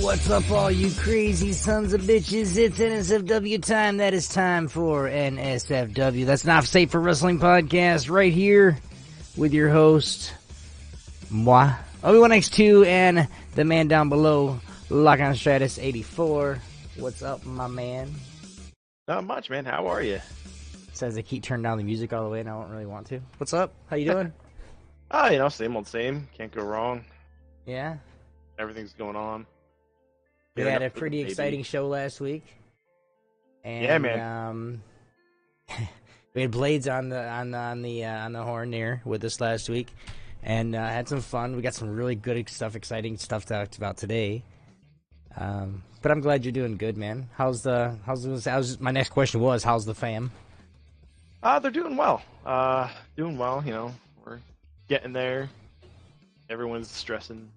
What's up, all you crazy sons of bitches? It's NSFW time. That is time for NSFW. That's Not Safe for Wrestling podcast right here with your host, moi, Obi-Wan-X2, and the man down below, Lockon Stratus 84. What's up, my man? Not much, man. How are you? Says I keep turning down the music all the way, and I don't really want to. What's up? How you doing? Same old same. Can't go wrong. Yeah? Everything's going on. We had a pretty exciting show last week. And, yeah, man. We had Blades on the horn there with us last week, and had some fun. We got some really good stuff, exciting stuff to talk about today. But I'm glad you're doing good, man. How's my next question was, how's the fam? They're doing well. Doing well. You know, we're getting there. Everyone's stressing.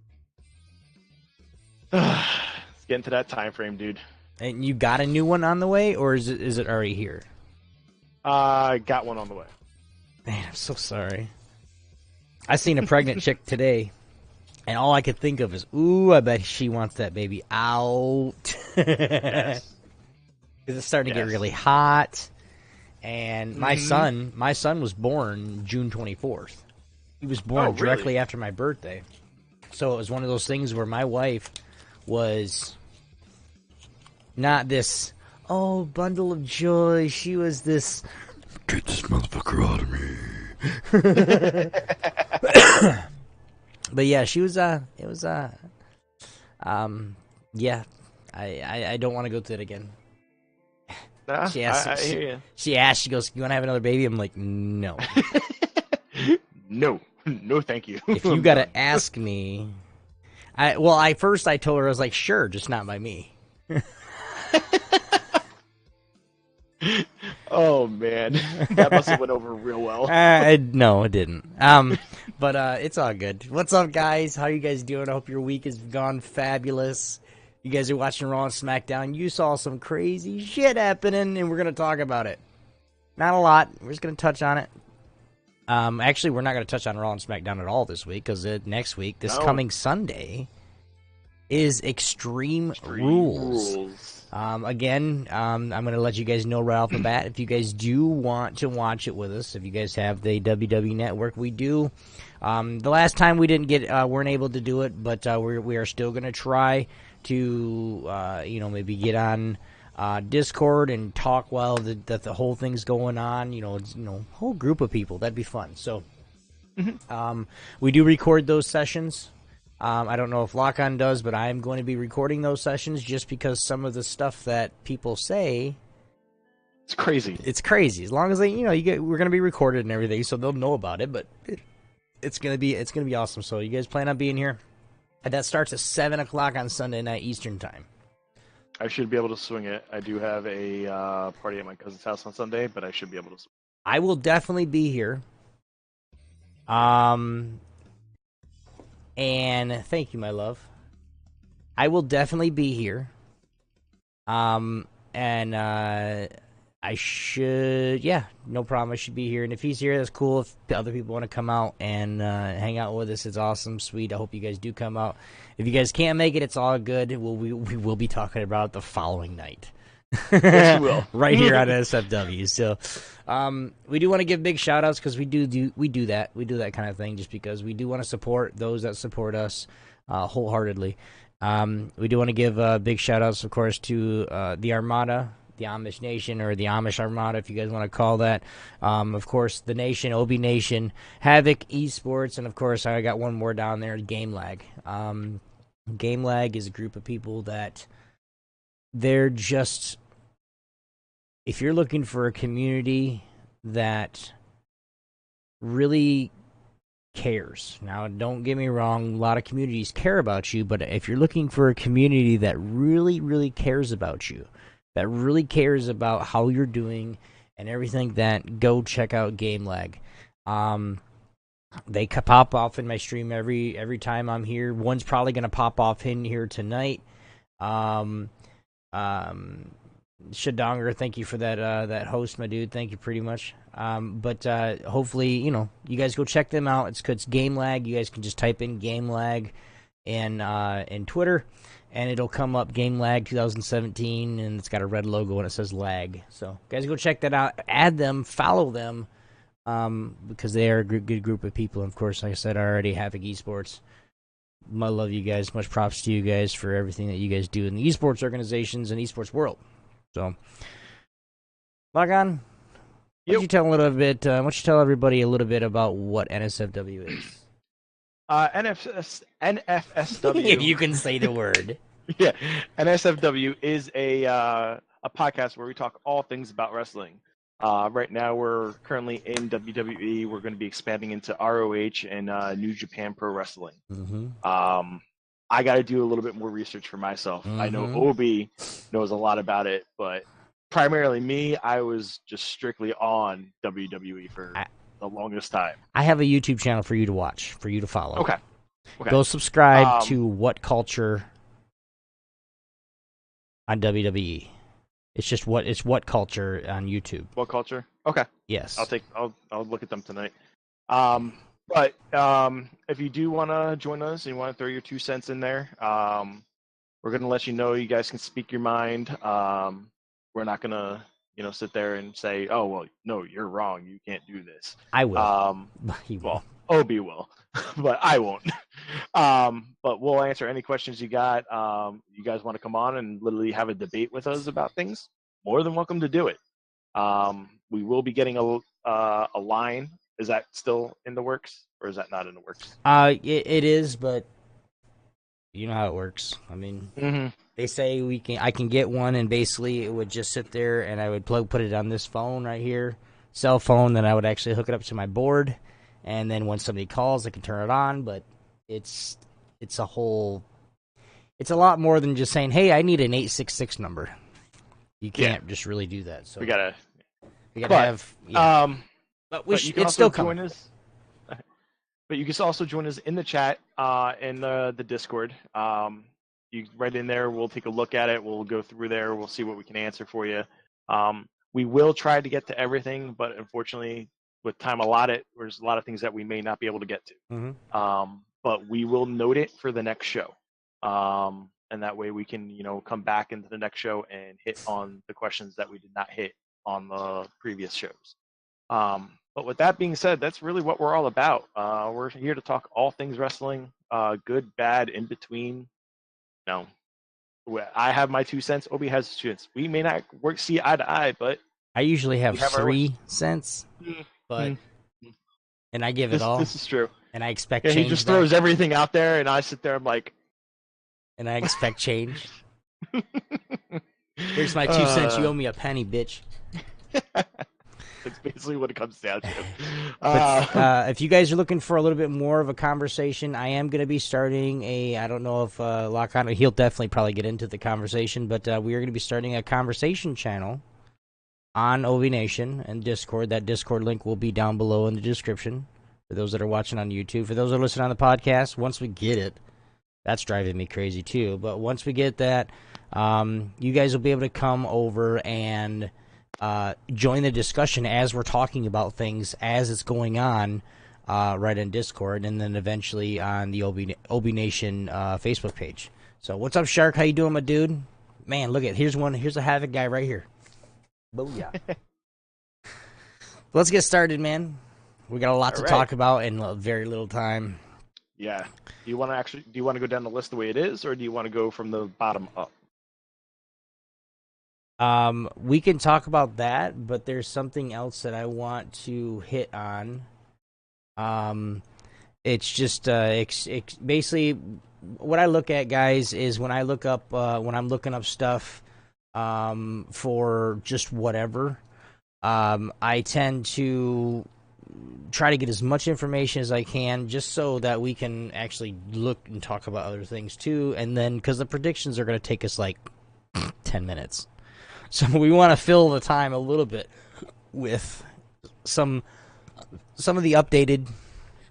It's getting to that time frame, dude. And you got a new one on the way, or is it already here? I got one on the way. Man, I'm so sorry. I seen a pregnant chick today, and all I could think of is, ooh, I bet she wants that baby out. Because it's starting to get really hot. And my son was born June 24th. He was born directly after my birthday. So it was one of those things where my wife was not this, bundle of joy. She was this, get this motherfucker out of me. But yeah, she was, I don't want to go through it again. Nah, she asked, I hear you. She asked, she goes, you want to have another baby? I'm like, no. No, thank you. If you got to ask me, I told her, I was like, sure, just not by me. Oh, man. That must have went over real well. No, it didn't. But it's all good. What's up, guys? How you guys doing? I hope your week has gone fabulous. You guys are watching Raw and SmackDown. You saw some crazy shit happening, and we're going to talk about it. Not a lot. We're just going to touch on it. Actually, we're not going to touch on Raw and SmackDown at all this week, because next week, coming Sunday, is Extreme Rules. Again, I'm going to let you guys know right off the bat, if you guys do want to watch it with us, if you guys have the WWE Network, we do. The last time we weren't able to do it, but we are still going to try to, maybe get on Discord and talk while the whole thing's going on. Whole group of people. That'd be fun. So, we do record those sessions. I don't know if Lockon does, but I'm going to be recording those sessions just because some of the stuff that people say, it's crazy. It's crazy. As long as we're going to be recorded and everything, so they'll know about it. But it's going to be awesome. So you guys plan on being here? And that starts at 7:00 on Sunday night Eastern time. I should be able to swing it. I do have a party at my cousin's house on Sunday, but I should be able to swing it. I will definitely be here. And thank you, my love. I will definitely be here. I should, no problem. I should be here. And if he's here, that's cool. If other people want to come out and hang out with us, it's awesome, sweet. I hope you guys do come out. If you guys can't make it, it's all good. We will be talking about it the following night. Yes, we will. Right here on NSFW. So, we do want to give big shout-outs because we do that. We do that kind of thing just because we do want to support those that support us wholeheartedly. We do want to give big shout-outs, of course, to the Armada, the Amish Nation, or the Amish Armada, if you guys want to call that. Of course, the Nation, Obi Nation, Havoc Esports, and of course, I got one more down there, Game Lag. Game Lag is a group of people that they're just, if you're looking for a community that really cares. Now, don't get me wrong, a lot of communities care about you, but if you're looking for a community that really, really cares about you, that really cares about how you're doing and everything, that go check out Game Lag. They pop off in my stream every time I'm here. One's probably going to pop off in here tonight. Shadonger, thank you for that host, my dude. Thank you pretty much. But hopefully, you guys go check them out. It's Game Lag. You guys can just type in Game Lag in Twitter, and it'll come up Game Lag 2017, and it's got a red logo and it says lag. So guys, go check that out. Add them, follow them, because they are a good group of people. And of course, like I said, already Havoc Esports. I love you guys. Much props to you guys for everything that you guys do in the esports organizations and esports world. So, Lockon, why don't you tell a little bit? Why don't you tell everybody a little bit about what NSFW is? NFSW. If you can say the word. Yeah, NSFW is a podcast where we talk all things about wrestling. Right now, we're currently in WWE. We're going to be expanding into ROH and New Japan Pro Wrestling. Mm-hmm. I got to do a little bit more research for myself. Mm-hmm. I know Obi knows a lot about it, but primarily me, I was just strictly on WWE for the longest time. I have a YouTube channel for you to watch, for you to follow. Okay. Go subscribe to What Culture on WWE. It's just What Culture on YouTube. What Culture? Okay. Yes. I'll look at them tonight. But if you do want to join us and you want to throw your 2 cents in there, we're going to let you know. You guys can speak your mind. We're not going to, sit there and say, oh, well, no, you're wrong. You can't do this. I will. Well, Obi will, but I won't. But we'll answer any questions you got. You guys want to come on and literally have a debate with us about things? More than welcome to do it. We will be getting a line. Is that still in the works, or is that not in the works? It is, but you know how it works. I mean, they say I can get one, and basically it would just sit there, and I would put it on this phone right here, cell phone. Then I would actually hook it up to my board, and then when somebody calls, I can turn it on. But it's a lot more than just saying, "Hey, I need an 866 number." You can't just really do that. So we gotta have. Yeah. But you can also join us. But you can also join us in the chat, in the Discord. You right in there. We'll take a look at it. We'll go through there. We'll see what we can answer for you. We will try to get to everything, but unfortunately, with time allotted, there's a lot of things that we may not be able to get to. Mm-hmm. But we will note it for the next show, and that way we can, come back into the next show and hit on the questions that we did not hit on the previous shows. But with that being said, that's really what we're all about. We're here to talk all things wrestling, good, bad, in between. I have my 2 cents. Obi has his 2 cents. We may not see eye to eye, but I usually have 3 cents, but and I give it all. This is true. And I expect change. He just throws everything out there, and I sit there. I'm like, and I expect change. Here's my 2 cents. You owe me a penny, bitch. That's basically what it comes down to. If you guys are looking for a little bit more of a conversation, I am going to be starting I don't know if Lockon, he'll definitely probably get into the conversation, but we are going to be starting a conversation channel on OV Nation and Discord. That Discord link will be down below in the description for those that are watching on YouTube. For those that are listening on the podcast, once we get it, that's driving me crazy too. But once we get that, you guys will be able to come over and join the discussion as we're talking about things as it's going on right in Discord, and then eventually on the OB Nation Facebook page. So what's up, Shark? How you doing, my dude? Man, look at here's a Havoc guy right here. Booyah. Let's get started, man. We got a lot to talk about in very little time. Yeah. Do you want to go down the list the way it is, or do you want to go from the bottom up? We can talk about that, but there's something else that I want to hit on. It's just basically what I look at, guys, is when I look up when I'm looking up stuff for just whatever. I tend to try to get as much information as I can, just so that we can actually look and talk about other things too. And then, because the predictions are going to take us like 10 minutes. So we want to fill the time a little bit with some of the updated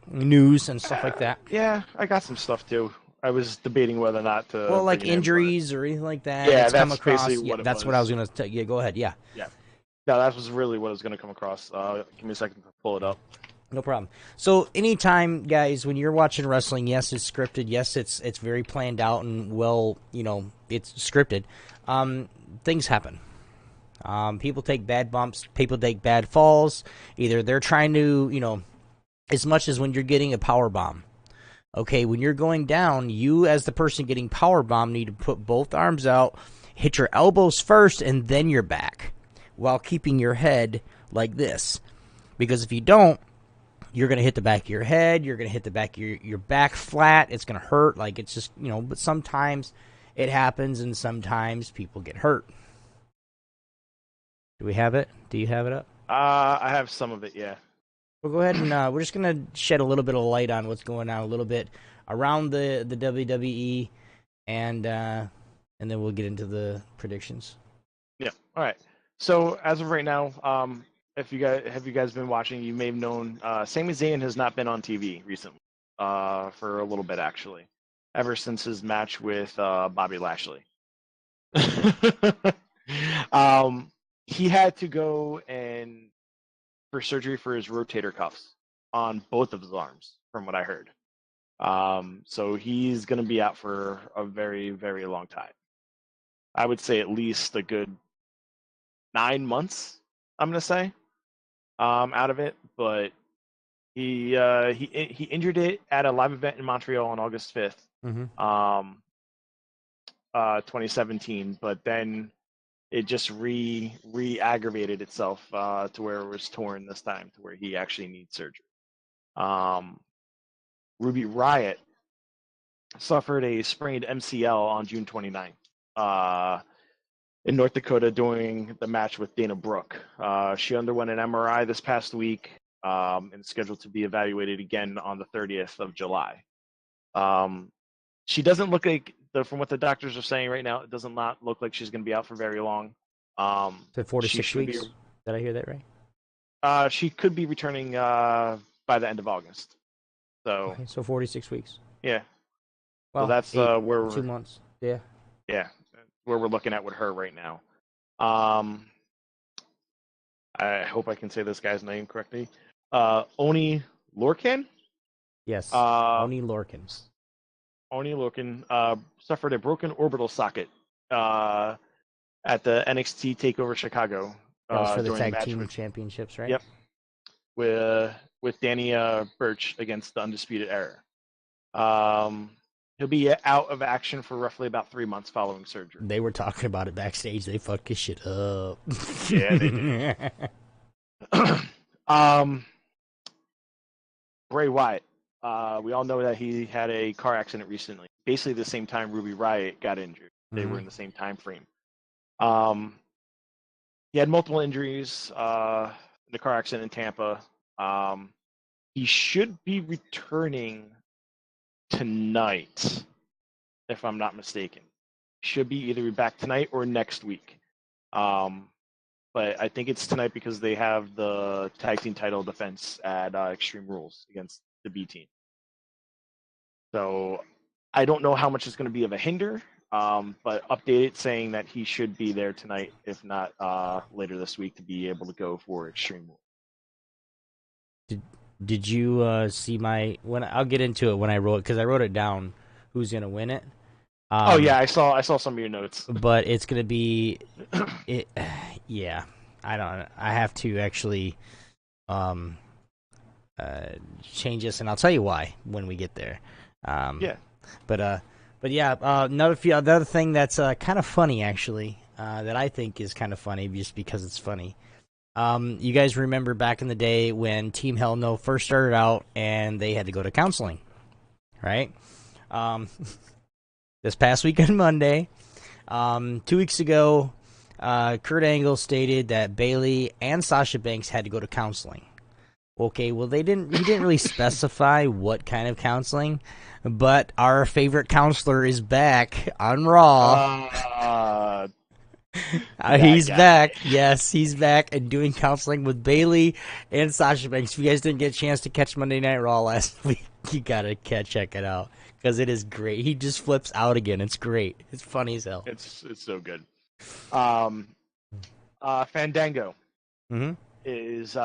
news and stuff like that. Yeah, I got some stuff too. I was debating whether or not to. Well, like injuries or anything like that. Yeah, that's that's come across. basically what it that's was. what I was going to tell you. Go ahead. Yeah. Yeah. No, that was really what I was going to come across. Give me a second to pull it up. No problem. So anytime, guys, when you're watching wrestling, yes, it's scripted. Yes, it's very planned out and well, it's scripted. Things happen. People take bad bumps. People take bad falls. Either they're trying to, as much as when you're getting a power bomb. Okay, when you're going down, you as the person getting power bomb need to put both arms out, hit your elbows first, and then your back, while keeping your head like this. Because if you don't, you're going to hit the back of your head. You're going to hit the back of your back flat. It's going to hurt. Like, it's just, but sometimes it happens, and sometimes people get hurt. Do we have it? Do you have it up? I have some of it, yeah. Well, go ahead and we're just going to shed a little bit of light on what's going on a little bit around the WWE, and then we'll get into the predictions. Yeah. All right. So as of right now, if you guys been watching, you may have known Sami Zayn has not been on TV recently, for a little bit actually, ever since his match with Bobby Lashley. He had to go and for surgery for his rotator cuffs on both of his arms, from what I heard. So he's going to be out for a very, very long time. I would say at least a good 9 months, I'm going to say, out of it. But he injured it at a live event in Montreal on August 5th, 2017. But then it just re-aggravated itself to where it was torn this time, to where he actually needs surgery. Ruby Riott suffered a sprained MCL on June 29th in North Dakota during the match with Dana Brooke. She underwent an MRI this past week and is scheduled to be evaluated again on the 30th of July. She doesn't look like, from what the doctors are saying right now, it does not look like she's going to be out for very long. So 4 to 6 weeks? Did I hear that right? She could be returning by the end of August. So, okay, so 46 weeks. Yeah. Well, so that's where we're 2 months. Yeah. Yeah, where we're looking at with her right now. I hope I can say this guy's name correctly. Oni Lorcan? Yes. Oni Lorcan. Oni Lorcan suffered a broken orbital socket at the NXT TakeOver Chicago. That was for the tag team championships, right? Yep. With Danny Burch against the Undisputed Era. He'll be out of action for roughly about 3 months following surgery. They were talking about it backstage. They fucked his shit up. Yeah, they did. Bray Wyatt. We all know that he had a car accident recently. Basically the same time Ruby Riott got injured. They were in the same time frame. He had multiple injuries in the car accident in Tampa. He should be returning tonight, if I'm not mistaken. Should be either back tonight or next week. But I think it's tonight because they have the tag team title defense at Extreme Rules against the B team. So I don't know how much it's going to be of a hinder, but updated saying that he should be there tonight, if not later this week, to be able to go for Extreme Rules. Did you see I'll get into it when I wrote, because I wrote it down, who's going to win it. I saw some of your notes. But it's going to be, yeah, I have to actually change this, and I'll tell you why when we get there. But yeah, another thing that's kind of funny, actually, that I think is kind of funny just because it's funny. You guys remember back in the day when Team Hell No first started out and they had to go to counseling, right? This past weekend, Monday, 2 weeks ago, Kurt Angle stated that Bayley and Sasha Banks had to go to counseling. Okay, well, he didn't really specify what kind of counseling, but our favorite counselor is back on Raw. He's back. Yes, he's back and doing counseling with Bayley and Sasha Banks. If you guys didn't get a chance to catch Monday Night Raw last week, you gotta check it out because it is great. He just flips out again. It's great. It's funny as hell. It's so good. Fandango is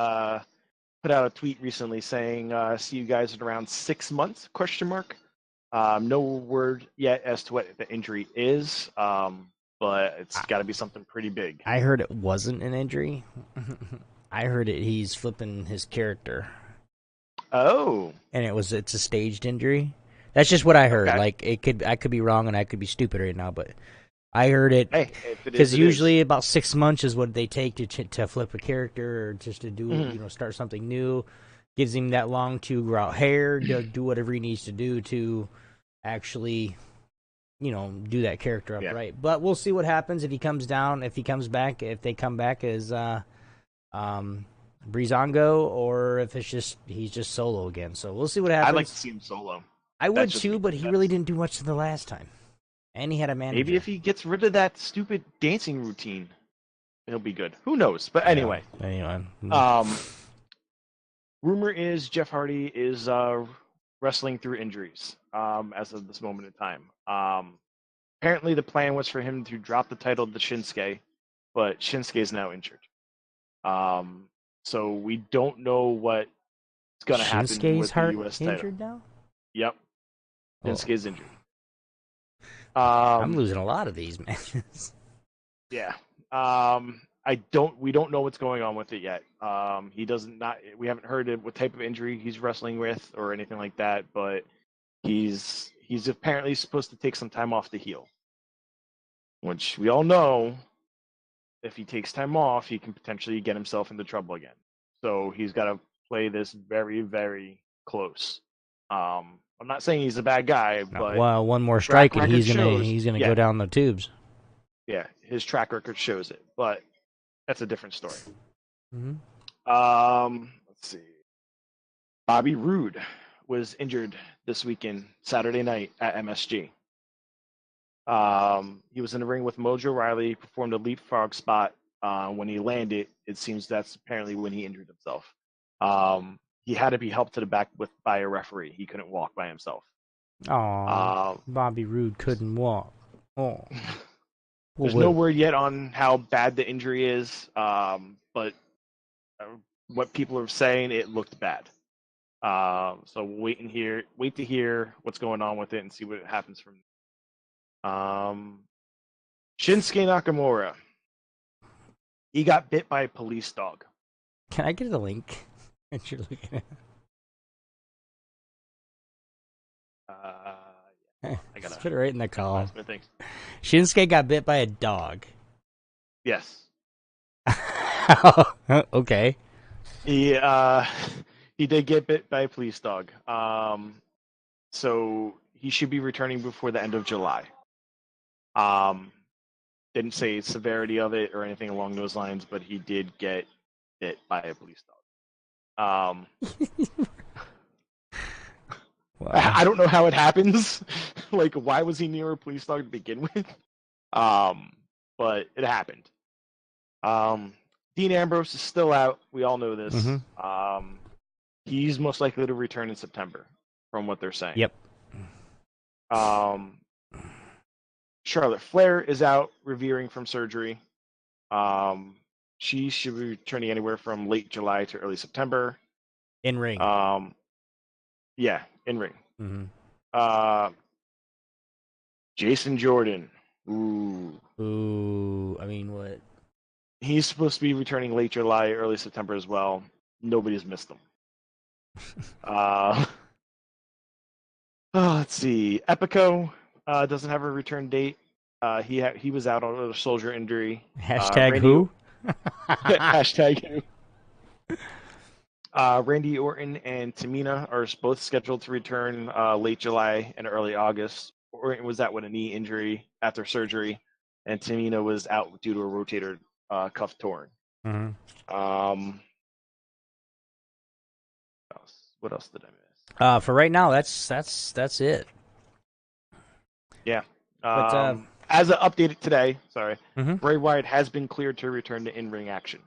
put out a tweet recently saying, "See you guys in around 6 months?" ? No word yet as to what the injury is, but it's got to be something pretty big. I heard it wasn't an injury. I heard he's flipping his character. Oh. And it's a staged injury. That's just what I heard. Okay. Like I could be wrong and I could be stupid right now, but I heard it because usually about 6 months is what they take to flip a character or just to do start something new. Gives him that long to grow out hair, do whatever he needs to do to actually, do that character up right. But we'll see what happens if he comes down, if he comes back, if they come back as Breezango, or if he's just solo again. So we'll see what happens. I'd like to see him solo. I would too, but he really didn't do much the last time. And he had a manager. Maybe if he gets rid of that stupid dancing routine, he'll be good. Who knows? But anyway. Rumor is Jeff Hardy is wrestling through injuries as of this moment in time. Apparently, the plan was for him to drop the title to Shinsuke, but Shinsuke is now injured. So we don't know what's going to happen with the U.S. title. Injured now? Yep. Shinsuke's injured. I'm losing a lot of these matches. Yeah. We don't know what's going on with it yet. We haven't heard what type of injury he's wrestling with or anything like that, but he's apparently supposed to take some time off to heal. Which we all know, if he takes time off, he can potentially get himself into trouble again. So he's got to play this very, very close. I'm not saying he's a bad guy, but one more strike and he's gonna go down the tubes. Yeah, his track record shows it, but that's a different story. Mm-hmm. Let's see. Bobby Roode was injured this weekend, Saturday night at MSG. He was in the ring with Mojo Rawley, performed a leapfrog spot. When he landed, it seems that's apparently when he injured himself. He had to be helped to the back by a referee. He couldn't walk by himself. Bobby Roode couldn't walk. Oh. There's no word yet on how bad the injury is, but what people are saying, it looked bad. So we'll wait to hear what's going on with it and see what happens from there. Shinsuke Nakamura. He got bit by a police dog. Can I get the link that you're looking at? I gotta put it right in the column. Shinsuke got bit by a dog. Yes. Okay. He did get bit by a police dog. So he should be returning before the end of July. Didn't say severity of it or anything along those lines, but he did get bit by a police dog. Wow. I don't know how it happens. Like, why was he near a police dog to begin with? But it happened. Dean Ambrose is still out. We all know this. Mm-hmm. He's most likely to return in September, from what they're saying. Yep. Charlotte Flair is out, revering from surgery. She should be returning anywhere from late July to early September. In ring. Yeah, in ring. Mm-hmm. Jason Jordan. Ooh. I mean, what? He's supposed to be returning late July, early September as well. Nobody's missed him. Let's see. Epico doesn't have a return date. He was out on a soldier injury. Hashtag who? Hashtag who? Randy Orton and Tamina are both scheduled to return late July and early August. Orton was out with a knee injury after surgery, and Tamina was out due to a rotator cuff torn. Mm-hmm. What else did I miss? For right now, that's it. Yeah. But, as of updated today, mm-hmm. Bray Wyatt has been cleared to return to in-ring action.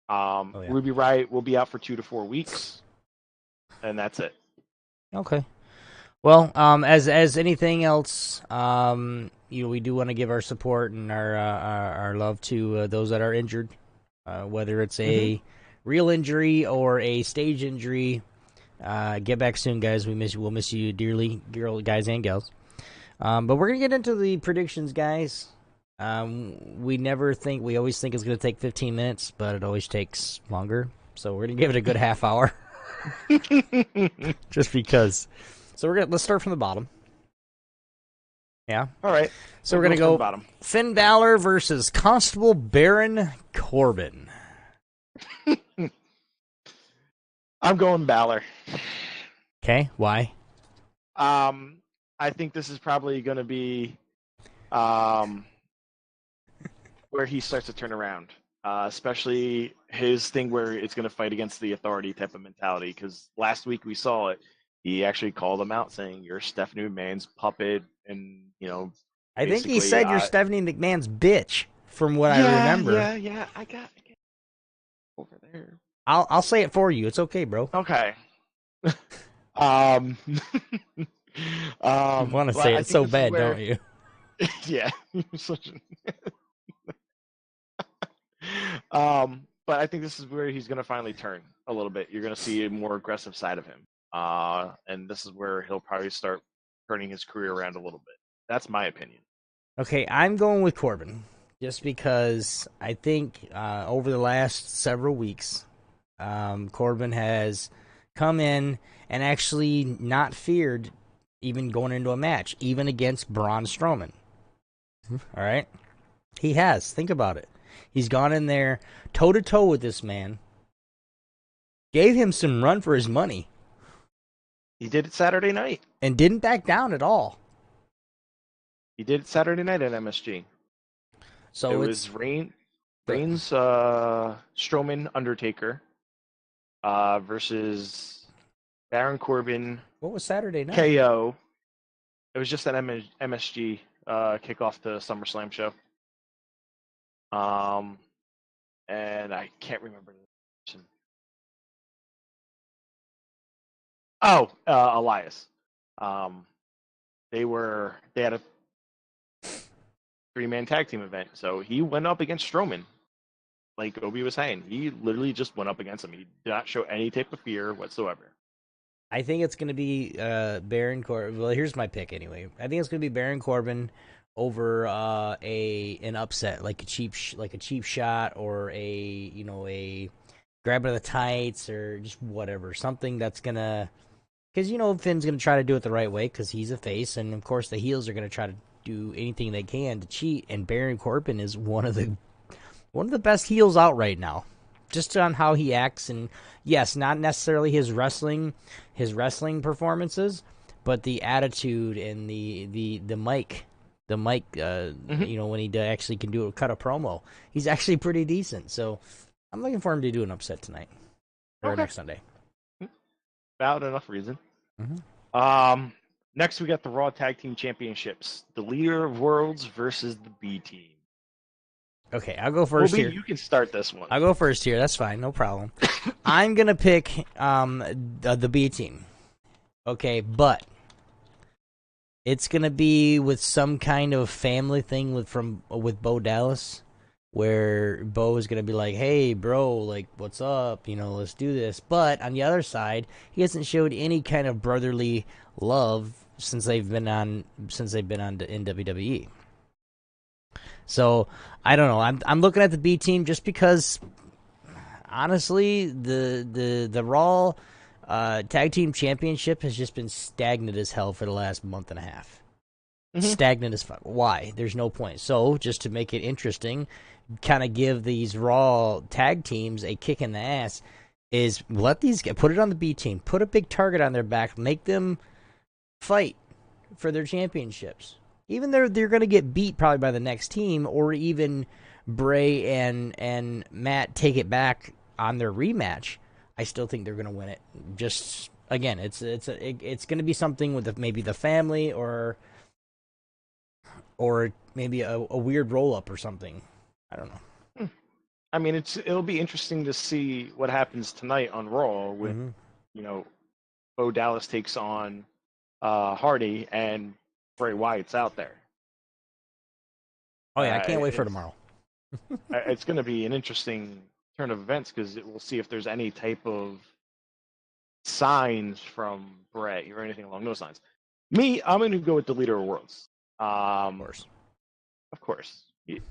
Ruby Riott will be out for 2 to 4 weeks, and that's it. Okay. Well, as anything else, we do want to give our support and our love to those that are injured, whether it's a real injury or a stage injury, get back soon, guys. We'll miss you dearly, guys and gals. But we're gonna get into the predictions, guys. We always think it's gonna take 15 minutes, but it always takes longer. So we're gonna give it a good half hour, just because. So let's start from the bottom. Yeah. All right. So we're gonna go Finn Balor versus Constable Baron Corbin. I'm going Balor. Okay, why? I think this is probably going to be where he starts to turn around, especially his thing where it's going to fight against the authority type of mentality. Because last week we saw it. He actually called him out saying, "You're Stephanie McMahon's puppet," and I think he said you're Stephanie McMahon's bitch. From what I remember. Yeah. I got over there. I'll say it for you. It's okay, bro. Okay. You want to say it so bad, don't you? Yeah. But I think this is where he's going to finally turn a little bit. You're going to see a more aggressive side of him. And this is where he'll probably start turning his career around a little bit. That's my opinion. Okay, I'm going with Corbin. Just because I think over the last several weeks, Corbin has come in and actually not feared even going into a match, even against Braun Strowman. All right? He has. Think about it. He's gone in there toe-to-toe with this man, gave him some run for his money. He did it Saturday night. And didn't back down at all. He did it Saturday night at MSG. So it was Reigns, Strowman, Undertaker versus Baron Corbin. What was Saturday night? KO. It was just an MSG kickoff to SummerSlam show. And I can't remember the name. Oh, Elias. They had a 3-man tag team event, so he went up against Strowman. Like Obi was saying, he literally just went up against him. He did not show any type of fear whatsoever. I think it's going to be Baron Corbin. Well, here's my pick anyway. I think it's going to be Baron Corbin over an upset, like a cheap shot, or a grab of the tights, or just whatever, something that's gonna, because Finn's gonna try to do it the right way because he's a face, and of course the heels are gonna try to do anything they can to cheat, and Baron Corbin is one of the best heels out right now, just on how he acts, and yes, not necessarily his wrestling performances, but the attitude and the mic. When he actually can cut a promo, he's actually pretty decent. So I'm looking for him to do an upset tonight or next Sunday. Valid enough reason. Mm-hmm. Next, we got the Raw Tag Team Championships: the Leader of Worlds versus the B Team. Okay, I'll go first here. You can start this one. I'll go first here. That's fine, no problem. I'm gonna pick the B Team. Okay, but it's gonna be with some kind of family thing with Bo Dallas, where Bo is gonna be like, "Hey, bro, like, what's up? Let's do this." But on the other side, he hasn't showed any kind of brotherly love since they've been on in WWE. So I don't know. I'm looking at the B Team just because, honestly, the Raw Tag Team Championship has just been stagnant as hell for the last month and a half. Mm-hmm. Stagnant as fuck. Why? There's no point. So just to make it interesting, kind of give these Raw tag teams a kick in the ass, is put it on the B Team, put a big target on their back, make them fight for their championships. Even though they're going to get beat probably by the next team, or even Bray and Matt take it back on their rematch, I still think they're going to win it. Just again, it's going to be something with maybe the family, or maybe a weird roll up or something. I don't know. I mean, it'll be interesting to see what happens tonight on Raw with Bo Dallas takes on Hardy and Bray Wyatt's out there. Oh yeah, I can't wait for tomorrow. It's going to be an interesting turn of events because we'll see if there's any type of signs from Bray or anything along those lines. I'm going to go with the Leader of Worlds. Of course. Of course.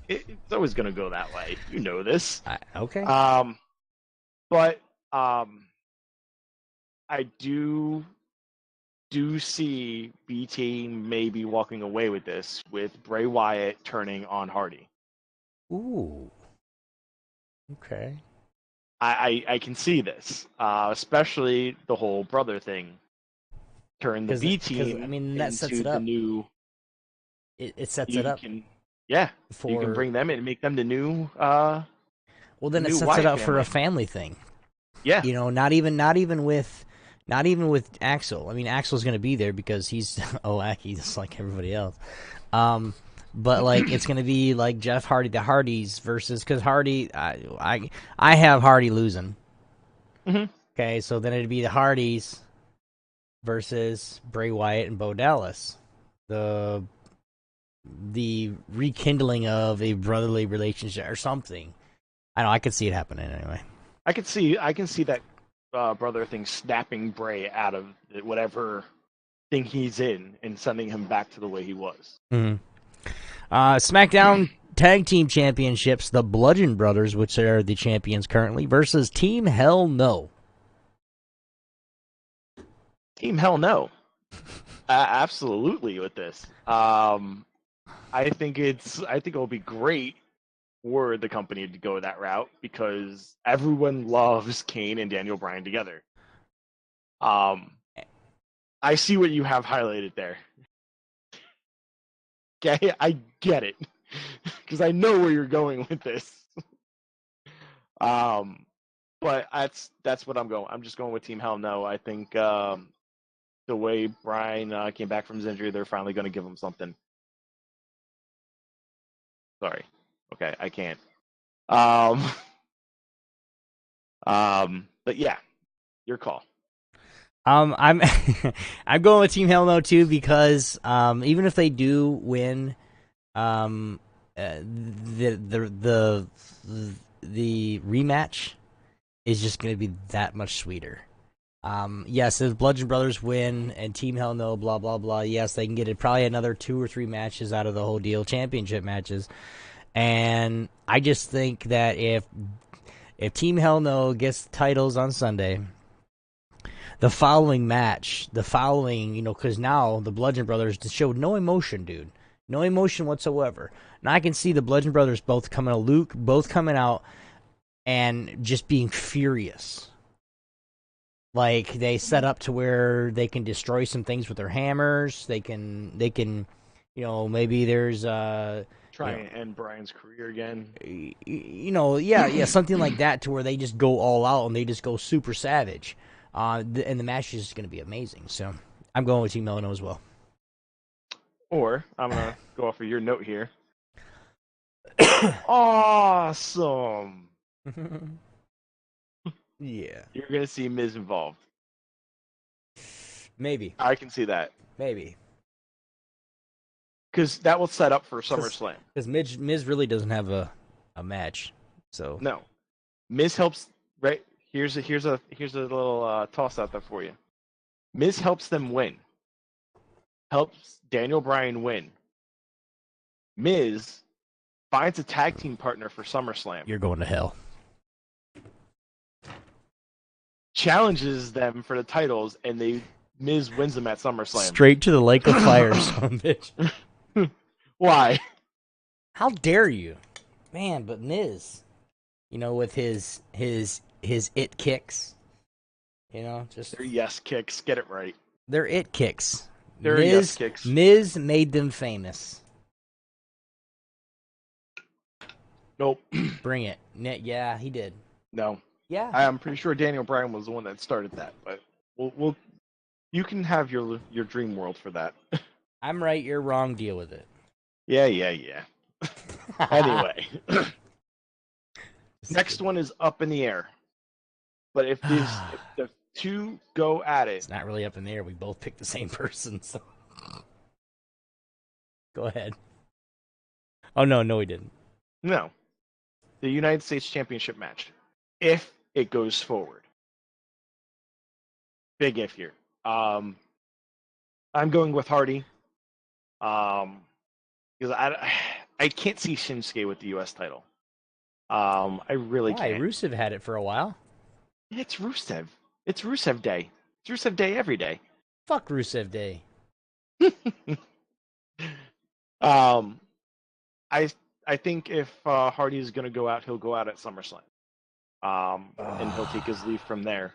It's always going to go that way. You know this. Okay. But I do see BT maybe walking away with this, with Bray Wyatt turning on Hardy. Ooh. Okay. I can see this, especially the whole brother thing. Turn the B team. I mean, that sets it the up. new. It sets it up. You can bring them in and make them the new. Well, then it sets it up for a family thing. Yeah. You know, not even with Axel. I mean, Axel's going to be there because he's wacky, just like everybody else. But like, it's going to be like Jeff Hardy, the Hardys versus, because Hardy, I have Hardy losing. Mm-hmm. Okay, so then it'd be the Hardys versus Bray Wyatt and Bo Dallas. The rekindling of a brotherly relationship or something. I know, I could see it happening anyway. I can see that brother thing snapping Bray out of whatever thing he's in and sending him back to the way he was. Mm-hmm. SmackDown Tag Team Championships, the Bludgeon Brothers, which are the champions currently, versus Team Hell No. Team Hell No. Absolutely with this. I think it will be great for the company to go that route because everyone loves Kane and Daniel Bryan together. I see what you have highlighted there. Okay, I get it because I know where you're going with this. But that's what I'm going. I'm just going with Team Hell No. I think the way Bryan came back from his injury, they're finally going to give him something. Sorry. Okay, I can't. But yeah, your call. I'm I'm going with Team Hell No too because even if they do win, the rematch is just going to be that much sweeter. Yes, if Bludgeon Brothers win and Team Hell No, blah blah blah. Yes, they can get probably another 2 or 3 matches out of the whole deal, championship matches. And I just think that if Team Hell No gets titles on Sunday, the following match, because now the Bludgeon Brothers showed no emotion, dude. No emotion whatsoever. Now I can see the Bludgeon Brothers both coming out and just being furious. Like, they set up to where they can destroy some things with their hammers. They can, maybe there's try and end Bryan's career again. Something like that, to where they just go all out and they just go super savage. And the match is going to be amazing. So I'm going with Team Hell No as well. Or I'm going to go off of your note here. Awesome. Yeah. You're going to see Miz involved. Maybe. I can see that. Maybe. Because that will set up for SummerSlam. Because Miz really doesn't have a match. So no. Miz helps, right? Here's a little toss out there for you. Miz helps them win. Helps Daniel Bryan win. Miz finds a tag team partner for SummerSlam. You're going to hell. Challenges them for the titles, and Miz wins them at SummerSlam. Straight to the lake of fire, son bitch. Why? How dare you, man? But Miz, with his it kicks, just they're yes kicks. Get it right. They're it kicks. They're yes kicks. Miz made them famous. Nope. Bring it. Yeah, he did. No. Yeah. I'm pretty sure Daniel Bryan was the one that started that, but we'll you can have your dream world for that. I'm right, you're wrong, deal with it. Yeah. Anyway. Next one is up in the air. But if the two go at it. It's not really up in the air. We both picked the same person, so go ahead. Oh no, we didn't. No. The United States Championship match. if it goes forward. Big if here. I'm going with Hardy. Because I can't see Shinsuke with the U.S. title. I really Why? can't. Rusev had it for a while. It's Rusev. It's Rusev Day. It's Rusev Day every day. Fuck Rusev Day. um, I think if Hardy is going to go out, he'll go out at SummerSlam. And he'll take his leave from there.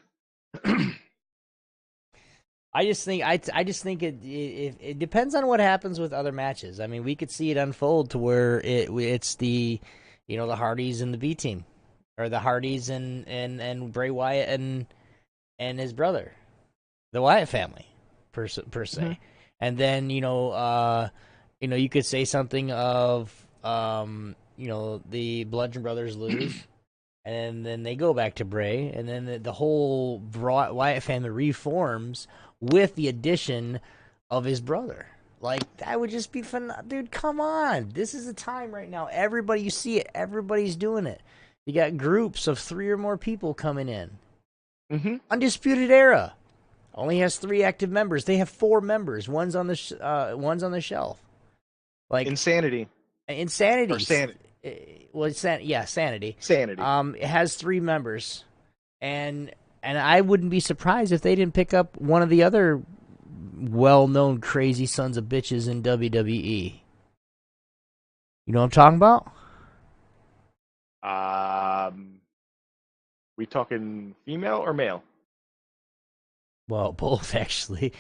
I just think it depends on what happens with other matches. I mean, we could see it unfold to where it's the the Hardys and the B team, or the Hardys and Bray Wyatt and his brother, the Wyatt family, per se. Mm-hmm. And then you could say something of the Bludgeon Brothers lose. And then they go back to Bray, and then the whole Wyatt family reforms with the addition of his brother. Like, that would just be fun. Dude, come on. This is the time right now. Everybody, you see it. Everybody's doing it. You got groups of 3 or more people coming in. Mm-hmm. Undisputed Era only has 3 active members. They have 4 members. One's on the shelf. Like Insanity. Or Sanity. Well, it's Sanity. Sanity. It has 3 members, and I wouldn't be surprised if they didn't pick up one of the other well-known crazy sons of bitches in WWE. You know what I'm talking about? We talking female or male? Well, both actually.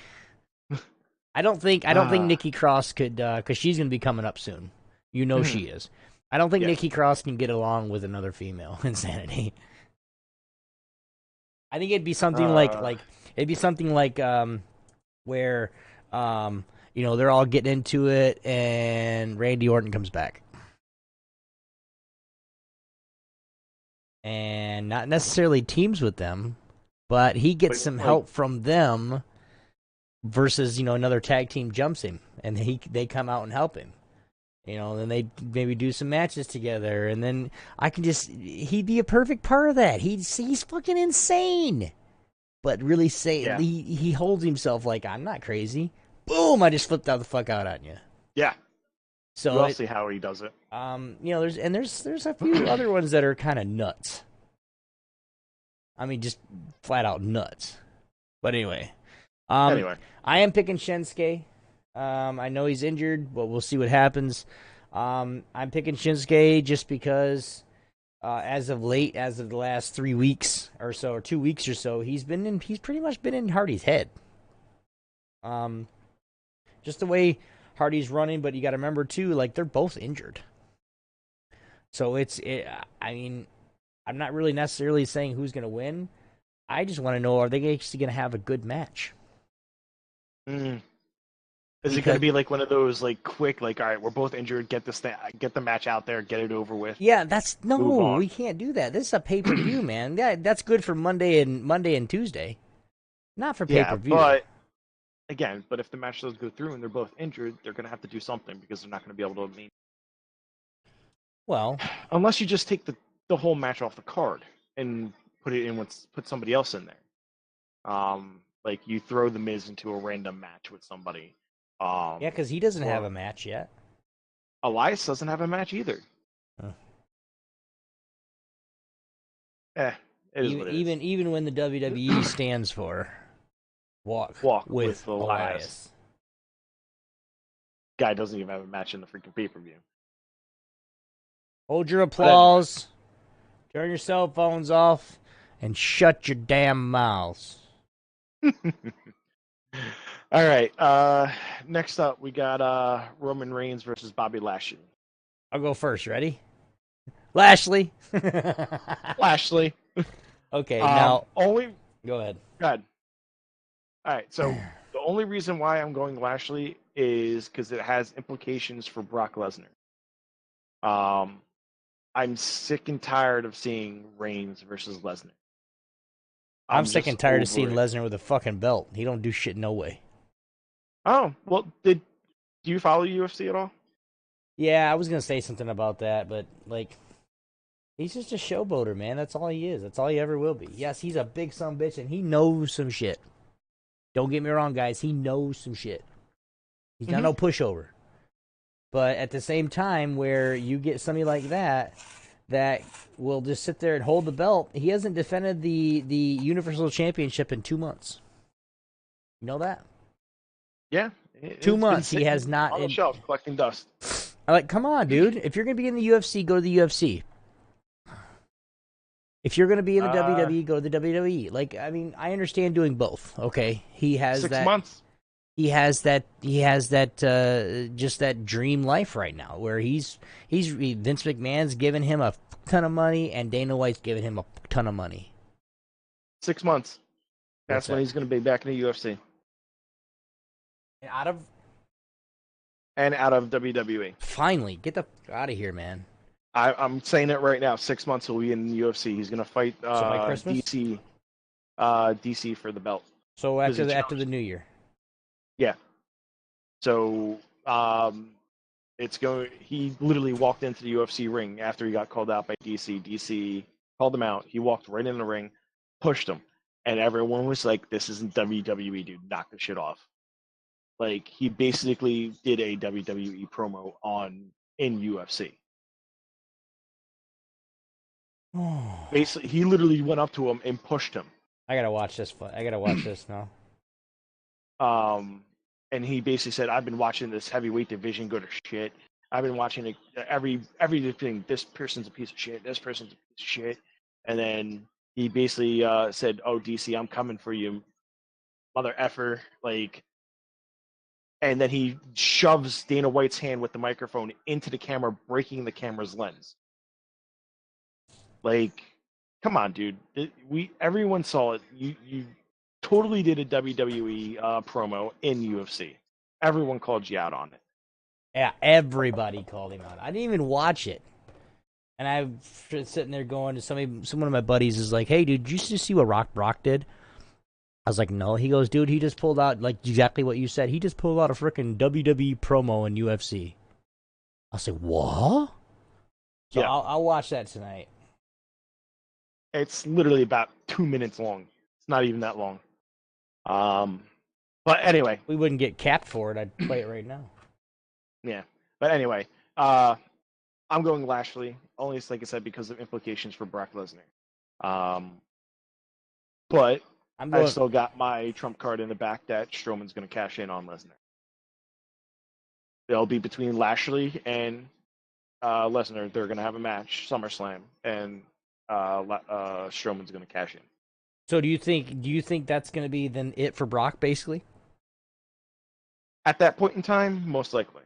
I don't think Nikki Cross could, because she's going to be coming up soon. You know she is. I don't think Nikki Cross can get along with another female Insanity. I think it'd be something where they're all getting into it and Randy Orton comes back. And not necessarily teams with them, but he gets some help from them versus, another tag team jumps him and they come out and help him. Then they maybe do some matches together, and then he'd be a perfect part of that. He's fucking insane, but really he holds himself like, I'm not crazy. Boom! I just flipped out the fuck out on you. Yeah. So we'll see how he does it. There's a few other ones that are kind of nuts. I mean, just flat out nuts. But anyway, I am picking Shinsuke. I know he's injured, but we'll see what happens. I'm picking Shinsuke just because, as of the last 3 weeks or so, or 2 weeks or so, he's pretty much been in Hardy's head. Just the way Hardy's running, but you got to remember too, like, they're both injured. So I mean, I'm not really necessarily saying who's going to win. I just want to know, are they actually going to have a good match? Is it going to be like one of those, like, quick, like, all right, we're both injured, get the match out there, get it over with? Yeah, we can't do that. This is a pay-per-view, man. That's good for Monday and Tuesday, not for pay-per-view. Yeah, but if the match does go through and they're both injured, they're going to have to do something because they're not going to be able to meet. Well, unless you just take the whole match off the card and put somebody else in there. Like, you throw the Miz into a random match with somebody. Because he doesn't have a match yet. Elias doesn't have a match either. It is what it is. Even when the WWE stands for walk with Elias. Guy doesn't even have a match in the freaking pay-per-view. Hold your applause. Turn your cell phones off and shut your damn mouths. All right. Next up, we got Roman Reigns versus Bobby Lashley. I'll go first. Ready? Lashley. Lashley. Okay. Now, go ahead. Go ahead. All right. So the only reason why I'm going Lashley is because it has implications for Brock Lesnar. I'm sick and tired of seeing Reigns versus Lesnar. I'm sick and tired of seeing Lesnar with a fucking belt. He don't do shit no way. Oh, well, do you follow UFC at all? Yeah, I was going to say something about that, but, like, He's just a showboater, man. That's all he is. That's all he ever will be. Yes, he's a big sumbitch, and he knows some shit. Don't get me wrong, guys. He knows some shit. He's not no pushover. But at the same time, where you get somebody like that will just sit there and hold the belt, he hasn't defended the Universal Championship in 2 months. You know that? Yeah. 2 months he has not on the shelf collecting dust. I'm like, come on, dude. If you're gonna be in the UFC, go to the UFC. If you're gonna be in the WWE, go to the WWE. Like, I mean, I understand doing both. Okay, he has 6 months. He has that. Just that dream life right now, where Vince McMahon's giving him a ton of money, and Dana White's giving him a ton of money. 6 months. That's when he's going to be back in the UFC. And out of WWE. Finally, get the fuck out of here, man. I'm saying it right now. 6 months he'll be in the UFC. He's going to fight DC for the belt. So after the new year. Yeah. So he literally walked into the UFC ring after he got called out by DC. DC called him out. He walked right in the ring, pushed him, and everyone was like, "This isn't WWE, dude. Knock the shit off." Like, he basically did a WWE promo in UFC. Basically, he literally went up to him and pushed him. I gotta watch this now. And he basically said, "I've been watching this heavyweight division go to shit. I've been watching everything. This person's a piece of shit. This person's a piece of shit." And then he basically said, "Oh, DC, I'm coming for you, mother effer." Like, and then he shoves Dana White's hand with the microphone into the camera, breaking the camera's lens. Like, come on, dude. Everyone saw it. You totally did a WWE promo in UFC. Everyone called you out on it. Yeah, everybody called him out. I didn't even watch it. And I'm sitting there going to someone of my buddies is like, "Hey, dude, did you just see what Brock did?" I was like, "No." He goes, "Dude, he just pulled out, like, exactly what you said. He just pulled out a freaking WWE promo in UFC." I was like, "What?" So yeah. I'll watch that tonight. It's literally about 2 minutes long. It's not even that long. But anyway. We wouldn't get capped for it. I'd play it right now. Yeah. But anyway, I'm going Lashley, only, like I said, because of implications for Brock Lesnar. But I've still got my trump card in the back that Strowman's going to cash in on Lesnar. They'll be between Lashley and Lesnar. They're going to have a match, SummerSlam, and Strowman's going to cash in. So do you think that's going to be then it for Brock, basically? At that point in time, most likely.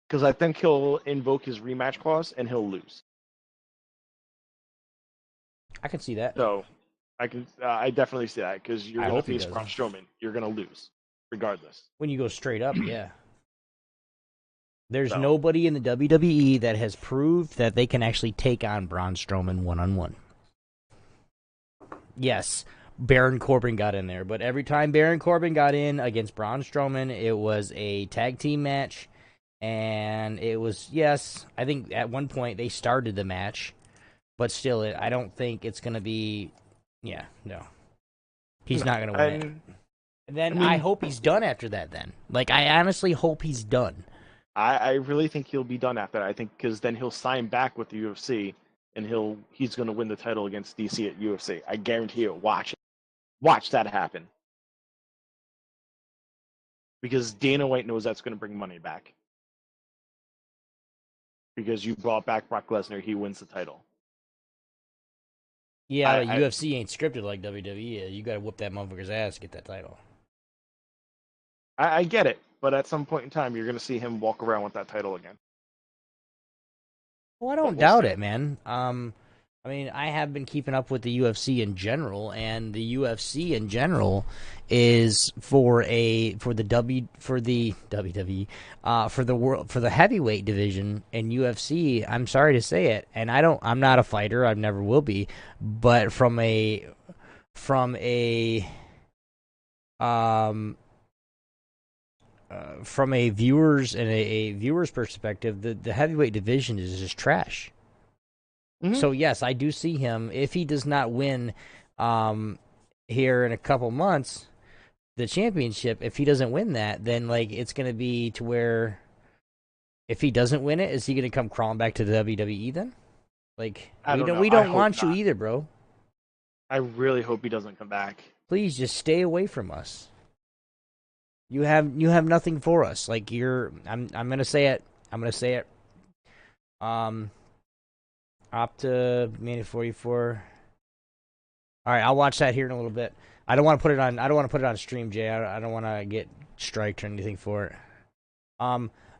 Because I think he'll invoke his rematch clause and he'll lose. I can see that. So, I definitely see that, because you're going to face Braun Strowman. You're going to lose, regardless. When you go straight up, yeah. There's nobody in the WWE that has proved that they can actually take on Braun Strowman one-on-one. Yes, Baron Corbin got in there, but every time Baron Corbin got in against Braun Strowman, it was a tag team match, and it was, yes, I think at one point they started the match, but still, I don't think it's going to be, no. He's not going to win it. And then I hope he's done after that then. Like, I honestly hope he's done. I really think he'll be done after that. I think because then he'll sign back with the UFC, and he's going to win the title against DC at UFC. I guarantee it. Watch that happen. Because Dana White knows that's going to bring money back. Because you brought back Brock Lesnar, he wins the title. Yeah, UFC ain't scripted like WWE. You got to whoop that motherfucker's ass to get that title. I get it, but at some point in time, you're going to see him walk around with that title again. Well, I don't doubt it, man. I mean, I have been keeping up with the UFC in general, and the UFC in general is for the heavyweight division in UFC. I'm sorry to say it, and I'm not a fighter. I never will be, but from a viewers and a viewer's perspective, the heavyweight division is just trash. Mm-hmm. So yes, I do see him. If he does not win here in a couple months, the championship, if he doesn't win that, then like it's gonna be to where if he doesn't win it, is he gonna come crawling back to the WWE then? Like I don't know. we I don't hope want you not. either, bro. I really hope he doesn't come back. Please just stay away from us. You have nothing for us. Like I'm gonna say it. I'm gonna say it. Opta Mania 44. All right, I'll watch that here in a little bit. I don't want to put it on. I don't want to put it on stream, Jay. I don't want to get striked or anything for it.